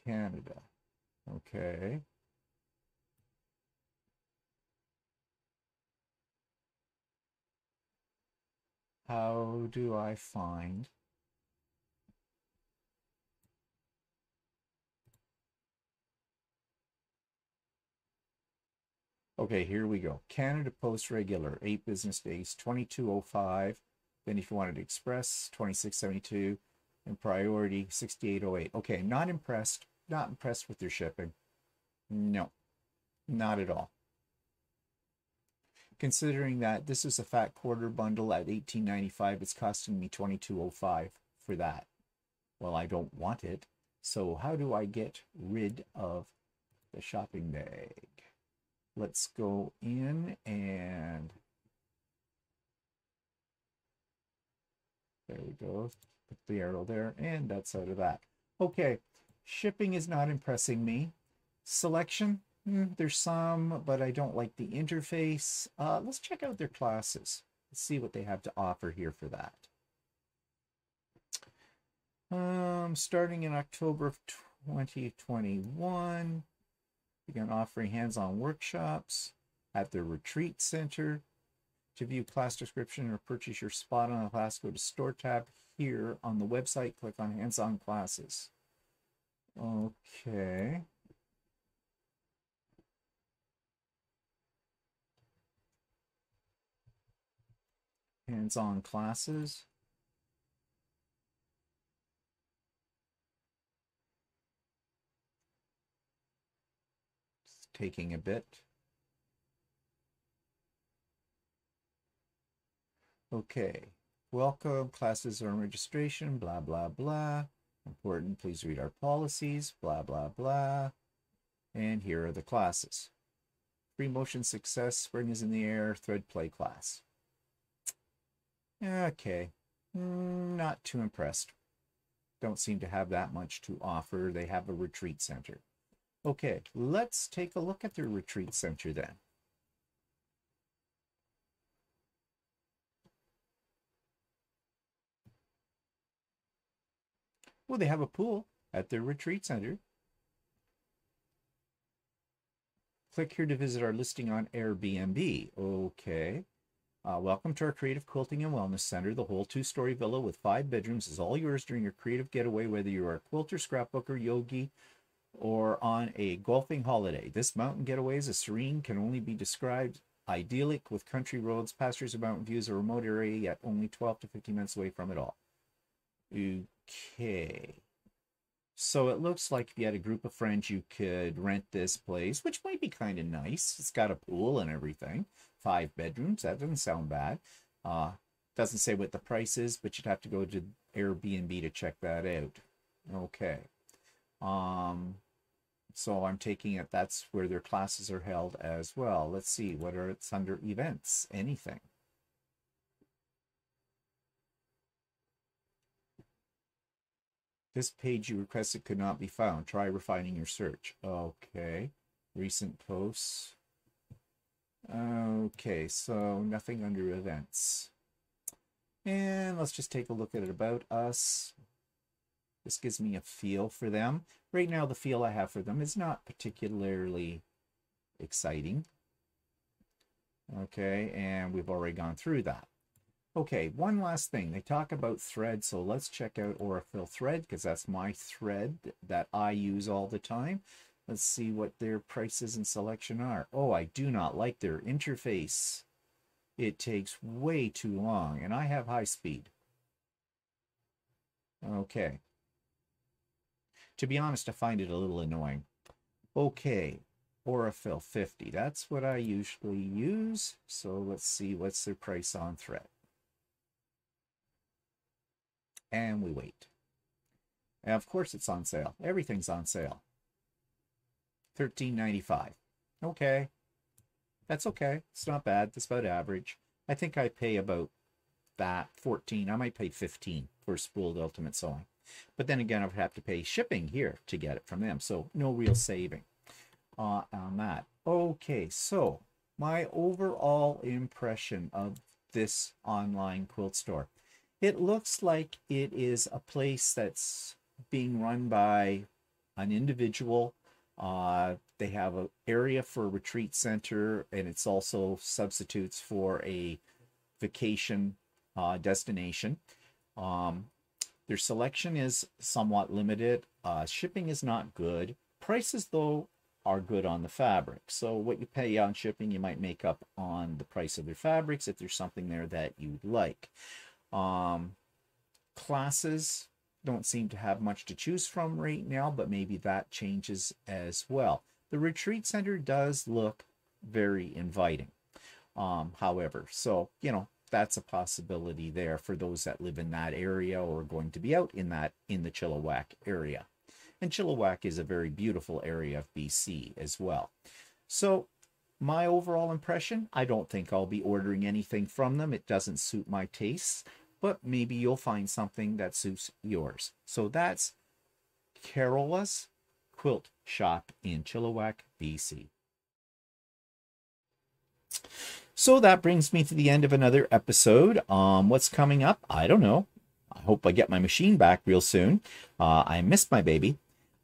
Canada. Okay. How do I find? Okay, here we go. Canada Post Regular, 8 business days, 2205. Then if you wanted Express, 2672. And Priority, 6808. Okay, not impressed. Not impressed with their shipping. No, not at all. Considering that this is a fat quarter bundle at $18.95, it's costing me $22.05 for that. Well, I don't want it. So how do I get rid of the shopping bag? Let's go in and there we go. Put the arrow there, and that's out of that. Okay, shipping is not impressing me. Selection, there's some, but I don't like the interface. Let's check out their classes. Let's see what they have to offer here for that. Starting in October of 2021, began offering hands-on workshops at their retreat center. To view class description or purchase your spot on the class, go to Store tab here on the website. Click on Hands-on Classes. Okay. Hands-on classes. It's taking a bit. Okay. Welcome. Classes are in registration. Blah, blah, blah. Important. Please read our policies. Blah, blah, blah. And here are the classes. Free motion success. Spring is in the air. Thread play class. Okay. Not too impressed. Don't seem to have that much to offer. They have a retreat center. Okay, let's take a look at their retreat center then. Well, they have a pool at their retreat center. Click here to visit our listing on Airbnb. Okay. Welcome to our Creative Quilting and Wellness Center. The whole 2-story villa with 5 bedrooms is all yours during your creative getaway, whether you are a quilter, scrapbooker, yogi, or on a golfing holiday. This mountain getaway is serene, can only be described idyllic with country roads, pastures, and mountain views, a remote area, yet only 12 to 15 minutes away from it all. Okay. So it looks like if you had a group of friends, you could rent this place, which might be kind of nice. It's got a pool and everything. 5 bedrooms. That doesn't sound bad. Doesn't say what the price is, but you'd have to go to Airbnb to check that out. Okay. So I'm taking it that's where their classes are held as well. Let's see what are it's under events. Anything. This page you requested could not be found. Try refining your search. Okay. Recent posts. Okay, so nothing under events. And let's just take a look at it about us. This gives me a feel for them. Right now, the feel I have for them is not particularly exciting. Okay, and we've already gone through that. Okay, one last thing. They talk about thread, so let's check out Aurifil thread, because that's my thread that I use all the time. Let's see what their prices and selection are. Oh, I do not like their interface. It takes way too long, and I have high speed. Okay. To be honest, I find it a little annoying. Okay, Aurifil 50. That's what I usually use. So let's see what's their price on thread. And we wait. And of course it's on sale. Everything's on sale. $13.95. Okay. That's okay. It's not bad. That's about average. I think I pay about that, 14. I might pay 15 for spooled ultimate sewing. But then again, I would have to pay shipping here to get it from them. So no real saving on that. Okay, so my overall impression of this online quilt store. It looks like it is a place that's being run by an individual. They have an area for a retreat center, and it's also substitutes for a vacation destination. Their selection is somewhat limited. Shipping is not good. Prices, though, are good on the fabric. So what you pay on shipping, you might make up on the price of their fabrics if there's something there that you'd like. Classes don't seem to have much to choose from right now, but maybe that changes as well. The retreat center does look very inviting, however, so that's a possibility there for those that live in that area or are going to be out in the Chilliwack area. And Chilliwack is a very beautiful area of BC as well. So my overall impression, I don't think I'll be ordering anything from them. It doesn't suit my tastes, but maybe you'll find something that suits yours. So that's Carola's Quilt Shop in Chilliwack, BC. So that brings me to the end of another episode. What's coming up? I don't know. I hope I get my machine back real soon. I missed my baby.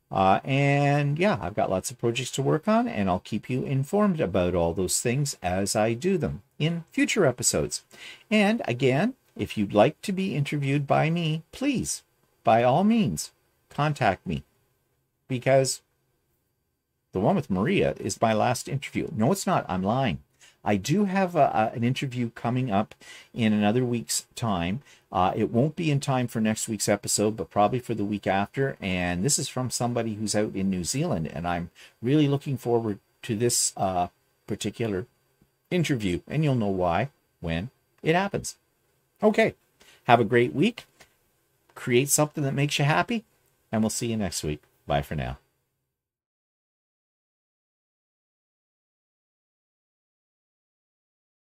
And yeah, I've got lots of projects to work on, and I'll keep you informed about all those things as I do them in future episodes. And again, if you'd like to be interviewed by me, please, by all means, contact me, because the one with Maria is my last interview. No, it's not. I'm lying. I do have an interview coming up in another week's time. It won't be in time for next week's episode, but probably for the week after. And this is from somebody who's out in New Zealand, and I'm really looking forward to this particular interview. And you'll know why when it happens. Okay, have a great week. Create something that makes you happy, and we'll see you next week. Bye for now.